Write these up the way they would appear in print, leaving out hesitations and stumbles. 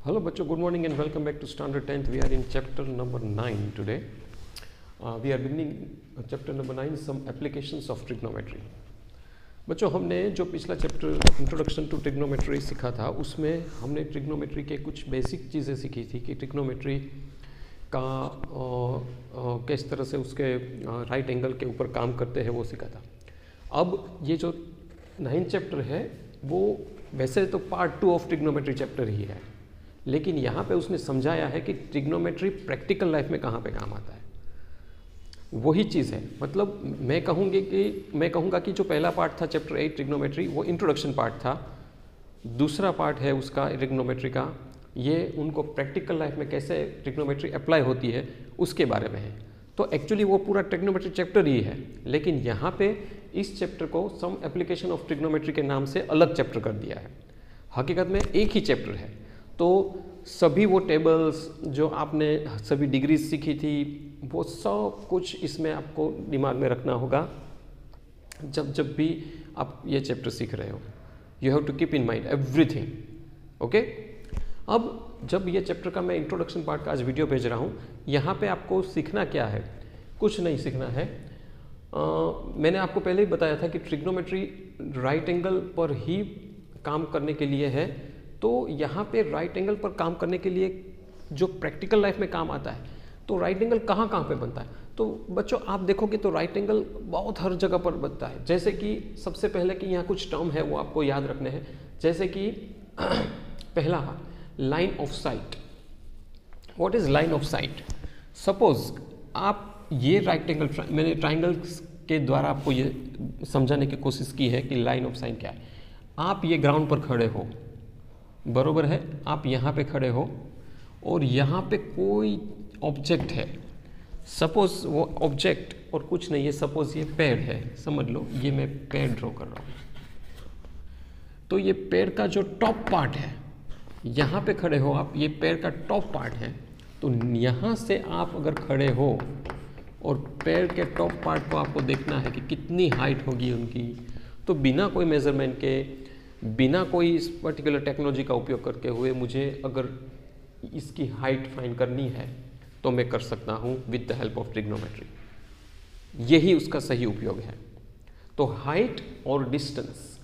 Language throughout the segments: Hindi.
Hello, Bacho. Good morning and welcome back to Standard 10th. We are in chapter number 9 today. We are beginning chapter number 9, some applications of trigonometry. बच्चों हमने जो पिछला चैप्टर इंट्रोडक्शन टू ट्रिग्नोमेट्री सीखा था उसमें हमने ट्रिग्नोमेट्री के कुछ बेसिक चीज़ें सीखी थी कि ट्रिग्नोमेट्री का किस तरह से उसके राइट एंगल के ऊपर काम करते हैं वो सीखा था। अब ये जो 9th चैप्टर है वो वैसे तो पार्ट 2 ऑफ ट्रिग्नोमेट्री चैप्टर ही है, लेकिन यहाँ पे उसने समझाया है कि ट्रिग्नोमेट्री प्रैक्टिकल लाइफ में कहाँ पे काम आता है। वही चीज़ है, मतलब मैं कहूँगा कि जो पहला पार्ट था चैप्टर 8 ट्रिग्नोमेट्री वो इंट्रोडक्शन पार्ट था, दूसरा पार्ट है उसका ट्रिग्नोमेट्री का, ये उनको प्रैक्टिकल लाइफ में कैसे ट्रिग्नोमेट्री अप्लाई होती है उसके बारे में है। तो एक्चुअली वो पूरा ट्रिग्नोमेट्री चैप्टर ही है, लेकिन यहाँ पे इस चैप्टर को सम एप्लीकेशन ऑफ ट्रिग्नोमेट्री के नाम से अलग चैप्टर कर दिया है। हकीकत में एक ही चैप्टर है, तो सभी वो टेबल्स जो आपने सभी डिग्रीज सीखी थी वो सब कुछ इसमें आपको दिमाग में रखना होगा जब भी आप ये चैप्टर सीख रहे हो। You have to keep in mind everything, okay. अब जब ये चैप्टर का मैं इंट्रोडक्शन पार्ट का आज वीडियो भेज रहा हूँ, यहाँ पे आपको सीखना क्या है? कुछ नहीं सीखना है। मैंने आपको पहले ही बताया था कि ट्रिग्नोमेट्री राइट एंगल पर ही काम करने के लिए है, तो यहाँ पे राइट एंगल पर काम करने के लिए जो प्रैक्टिकल लाइफ में काम आता है, तो राइट एंगल कहाँ कहाँ पे बनता है? तो बच्चों आप देखोगे तो राइट एंगल बहुत हर जगह पर बनता है। जैसे कि सबसे पहले कि यहाँ कुछ टर्म है वो आपको याद रखने हैं, जैसे कि पहला line of site. What is line of site? Suppose आप ये राइट एंगल, मैंने ट्राइंगल्स के द्वारा आपको ये समझाने की कोशिश की है कि लाइन ऑफ साइट क्या है। आप ये ग्राउंड पर खड़े हो, बरोबर है, आप यहाँ पे खड़े हो और यहाँ पे कोई ऑब्जेक्ट है, सपोज वो ऑब्जेक्ट और कुछ नहीं है, सपोज ये पेड़ है, समझ लो ये मैं पेड़ ड्रॉ कर रहा हूँ। तो ये पेड़ का जो टॉप पार्ट है, यहाँ पे खड़े हो आप, ये पेड़ का टॉप पार्ट है, तो यहाँ से आप अगर खड़े हो और पेड़ के टॉप पार्ट को आपको देखना है कि कितनी हाइट होगी उनकी, तो बिना कोई मेजरमेंट के, बिना कोई इस पर्टिकुलर टेक्नोलॉजी का उपयोग करके हुए मुझे अगर इसकी हाइट फाइंड करनी है तो मैं कर सकता हूँ with the help of trigonometry. यही उसका सही उपयोग है। तो हाइट और डिस्टेंस,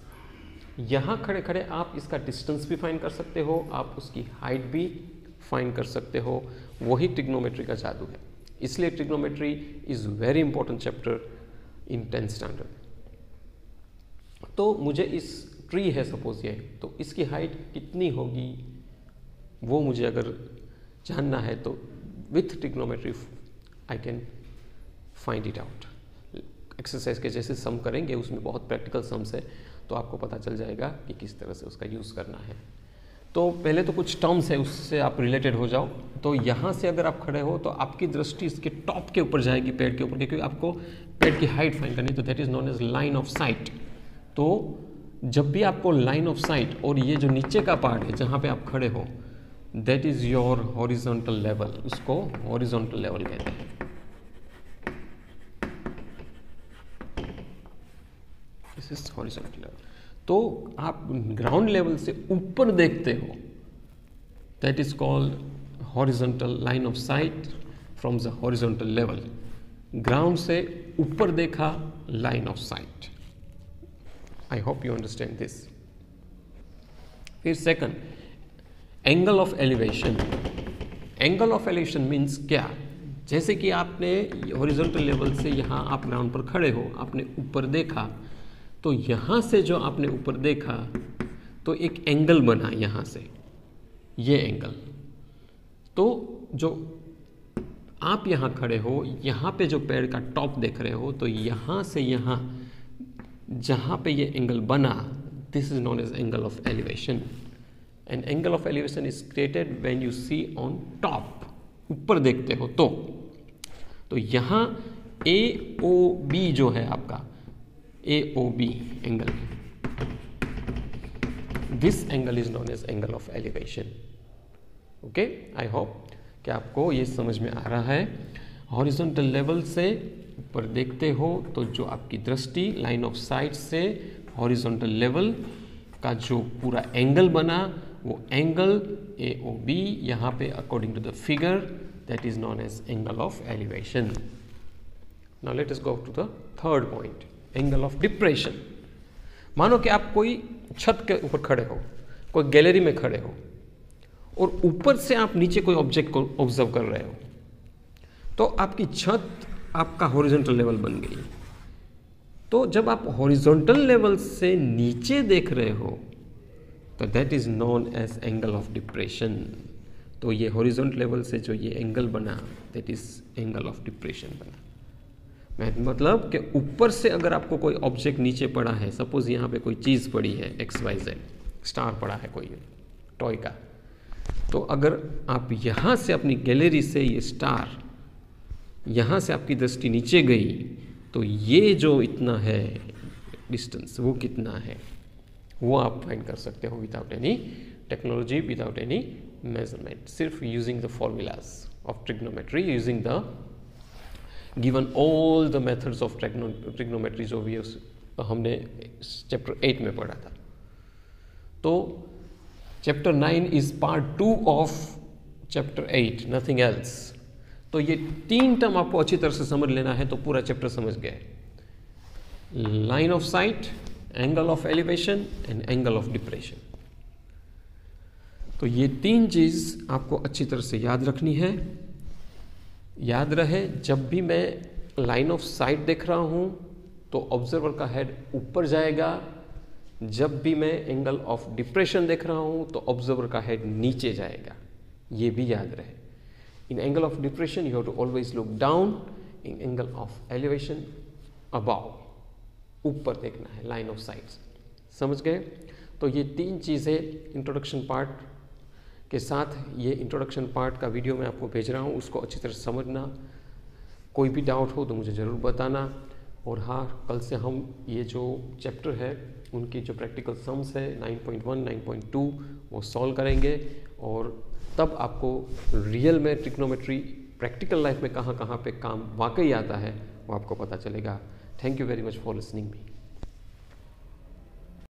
यहाँ खड़े खड़े आप इसका डिस्टेंस भी फाइंड कर सकते हो, आप उसकी हाइट भी फाइंड कर सकते हो। वही ट्रिग्नोमेट्री का जादू है। इसलिए trigonometry is very important chapter in 10th standard. तो मुझे इस ट्री है सपोज ये, तो इसकी हाइट कितनी होगी वो मुझे अगर जानना है तो with trigonometry I can find it out. Exercise के जैसे सम करेंगे उसमें बहुत प्रैक्टिकल सम्स है, तो आपको पता चल जाएगा कि किस तरह से उसका यूज़ करना है। तो पहले तो कुछ टर्म्स है उससे आप रिलेटेड हो जाओ। तो यहाँ से अगर आप खड़े हो तो आपकी दृष्टि इसके टॉप के ऊपर जाएगी, पेड़ के ऊपर, क्योंकि आपको पेड़ की हाइट फाइंड करनी, तो that is known as line of sight. तो जब भी आपको लाइन ऑफ साइट और ये जो नीचे का पार्ट है जहाँ पे आप खड़े हो, that is your horizontal level, उसको हॉरिजॉन्टल लेवल कहते हैं। This is horizontal level. तो आप ग्राउंड लेवल से ऊपर देखते हो, that is called horizontal line of site from the horizontal level. Ground से ऊपर देखा, line of site. I hope you understand this. फिर second, angle of elevation. Angle of elevation means क्या? जैसे कि आपने हॉरिजॉन्टल लेवल से यहाँ आप ग्राउंड पर खड़े हो, आपने ऊपर देखा, तो यहाँ से जो आपने ऊपर देखा तो एक एंगल बना यहाँ से, ये एंगल। तो जो आप यहाँ खड़े हो, यहाँ पे जो पेड़ का टॉप देख रहे हो, तो यहाँ से यहाँ जहाँ पे ये एंगल बना, this is known as angle of elevation. And angle of elevation is created when you see on top, ऊपर देखते हो तो यहाँ AOB जो है आपका, AOB angle, this angle is known as angle of elevation. Okay, I hope कि आपको ये समझ में आ रहा है। हॉरिजॉन्टल लेवल से ऊपर देखते हो तो जो आपकी दृष्टि लाइन ऑफ साइट से हॉरिजॉन्टल लेवल का जो पूरा एंगल बना, वो एंगल AOB यहाँ पे according to the figure that is known as angle of elevation. Now let us go to the third point, angle of depression. मानो कि आप कोई छत के ऊपर खड़े हो, कोई गैलरी में खड़े हो और ऊपर से आप नीचे कोई ऑब्जेक्ट को ऑब्जर्व कर रहे हो, तो आपकी छत आपका हॉरिजॉन्टल लेवल बन गई। तो जब आप हॉरिजॉन्टल लेवल से नीचे देख रहे हो तो that is known as angle of depression. तो ये हॉरिजॉन्टल लेवल से जो ये एंगल बना that is angle of depression बना। मतलब कि ऊपर से अगर आपको कोई ऑब्जेक्ट नीचे पड़ा है, सपोज यहाँ पे कोई चीज़ पड़ी है XYZ, स्टार पड़ा है कोई टॉय का, तो अगर आप यहाँ से अपनी गैलरी से ये स्टार, यहाँ से आपकी दृष्टि नीचे गई तो ये जो इतना है डिस्टेंस वो कितना है वो आप फाइंड कर सकते हो without any technology, without any measurement, सिर्फ using the formulas of trigonometry, using the given all the methods of trigonometry जो भी हमने चैप्टर 8 में पढ़ा था। तो chapter 9 is part 2 of chapter 8, nothing else. तो ये 3 टर्म आपको अच्छी तरह से समझ लेना है तो पूरा चैप्टर समझ गए। Line of site, angle of elevation and angle of depression. तो ये 3 चीज आपको अच्छी तरह से याद रखनी है। याद रहे, जब भी मैं लाइन ऑफ साइट देख रहा हूं तो ऑब्जर्वर का हेड ऊपर जाएगा, जब भी मैं एंगल ऑफ डिप्रेशन देख रहा हूं तो ऑब्जर्वर का हेड नीचे जाएगा। ये भी याद रहे। In angle of depression, you have to always look down. In angle of elevation, above, ऊपर देखना है, लाइन ऑफ साइट्स। समझ गए? तो ये 3 चीज़ें इंट्रोडक्शन पार्ट के साथ, ये इंट्रोडक्शन पार्ट का वीडियो मैं आपको भेज रहा हूँ, उसको अच्छी तरह समझना। कोई भी डाउट हो तो मुझे ज़रूर बताना। और हाँ, कल से हम ये जो चैप्टर है उनकी जो प्रैक्टिकल सम्स है 9.1, 9.2 वो सॉल्व करेंगे और तब आपको रियल में ट्रिग्नोमेट्री प्रैक्टिकल लाइफ में कहाँ कहाँ पे काम वाकई आता है वो आपको पता चलेगा। Thank you very much for listening me.